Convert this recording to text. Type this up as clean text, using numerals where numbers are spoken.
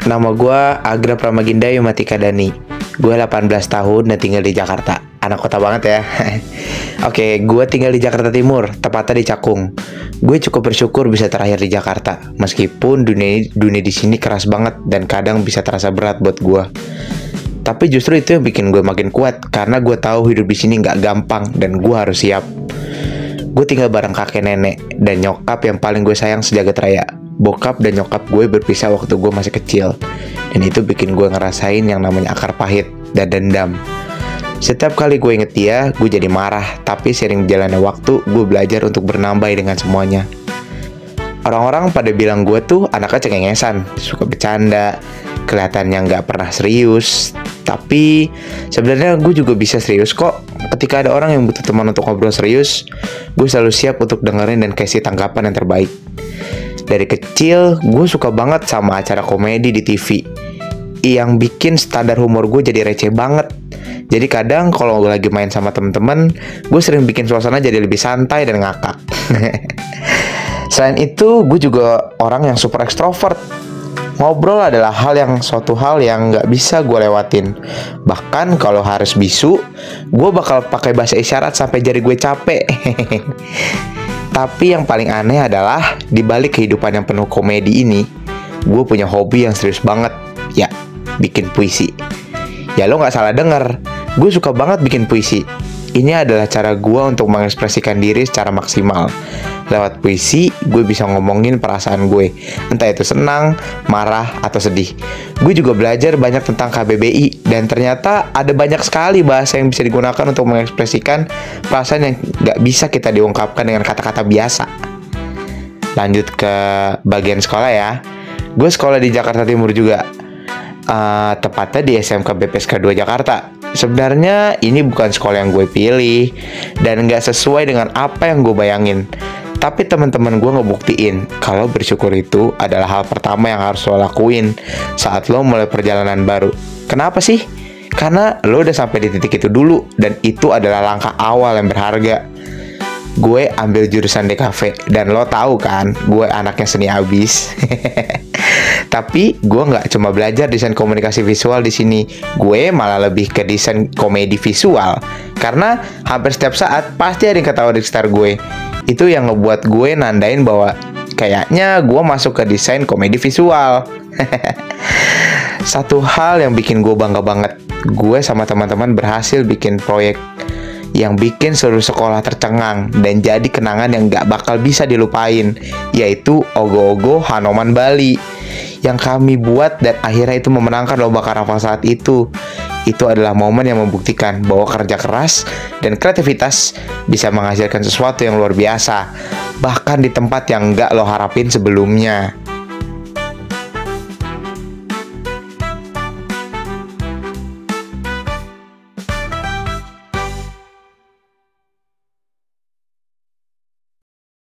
Nama gue Agra Pramaginda Yumatika Dani. Gue 18 tahun dan tinggal di Jakarta. Anak kota banget ya. Oke, gue tinggal di Jakarta Timur, tepatnya di Cakung. Gue cukup bersyukur bisa terlahir di Jakarta, meskipun dunia di sini keras banget dan kadang bisa terasa berat buat gue. Tapi justru itu yang bikin gue makin kuat, karena gue tahu hidup di sini nggak gampang dan gue harus siap. Gue tinggal bareng kakek nenek dan nyokap yang paling gue sayang sejagat raya. Bokap dan nyokap gue berpisah waktu gue masih kecil, dan itu bikin gue ngerasain yang namanya akar pahit dan dendam. Setiap kali gue inget dia, gue jadi marah. Tapi sering berjalannya waktu, gue belajar untuk bernambai dengan semuanya. Orang-orang pada bilang gue tuh anaknya cengengesan, suka bercanda, kelihatannya nggak pernah serius. Tapi sebenarnya gue juga bisa serius kok. Ketika ada orang yang butuh teman untuk ngobrol serius, gue selalu siap untuk dengerin dan kasih tanggapan yang terbaik. Dari kecil, gue suka banget sama acara komedi di TV yang bikin standar humor gue jadi receh banget. Jadi kadang kalau gue lagi main sama temen-temen, gue sering bikin suasana jadi lebih santai dan ngakak. Selain itu, gue juga orang yang super ekstrovert. Ngobrol adalah suatu hal yang gak bisa gue lewatin. Bahkan kalau harus bisu, gue bakal pakai bahasa isyarat sampai jari gue capek. Tapi yang paling aneh adalah, di balik kehidupan yang penuh komedi ini, gue punya hobi yang serius banget. Ya, bikin puisi. Ya lo gak salah denger, gue suka banget bikin puisi. Ini adalah cara gue untuk mengekspresikan diri secara maksimal. Lewat puisi, gue bisa ngomongin perasaan gue, entah itu senang, marah, atau sedih. Gue juga belajar banyak tentang KBBI, dan ternyata ada banyak sekali bahasa yang bisa digunakan untuk mengekspresikan perasaan yang gak bisa kita diungkapkan dengan kata-kata biasa. Lanjut ke bagian sekolah ya. Gue sekolah di Jakarta Timur juga, tepatnya di SMK BPSK 2 Jakarta. Sebenarnya ini bukan sekolah yang gue pilih dan gak sesuai dengan apa yang gue bayangin. Tapi teman-teman gue ngebuktiin kalau bersyukur itu adalah hal pertama yang harus lo lakuin saat lo mulai perjalanan baru. Kenapa sih? Karena lo udah sampai di titik itu dulu, dan itu adalah langkah awal yang berharga. Gue ambil jurusan DKV, dan lo tahu kan, gue anaknya seni abis. Tapi gue nggak cuma belajar desain komunikasi visual di sini, gue malah lebih ke desain komedi visual. Karena hampir setiap saat pasti ada yang ketawa di sekitar gue. Itu yang ngebuat gue nandain bahwa kayaknya gue masuk ke desain komedi visual. Satu hal yang bikin gue bangga banget, gue sama teman-teman berhasil bikin proyek yang bikin seluruh sekolah tercengang dan jadi kenangan yang gak bakal bisa dilupain, yaitu Ogo-Ogo Hanoman Bali yang kami buat dan akhirnya itu memenangkan lomba karnaval saat itu. Itu adalah momen yang membuktikan bahwa kerja keras dan kreativitas bisa menghasilkan sesuatu yang luar biasa, bahkan di tempat yang gak lo harapin sebelumnya.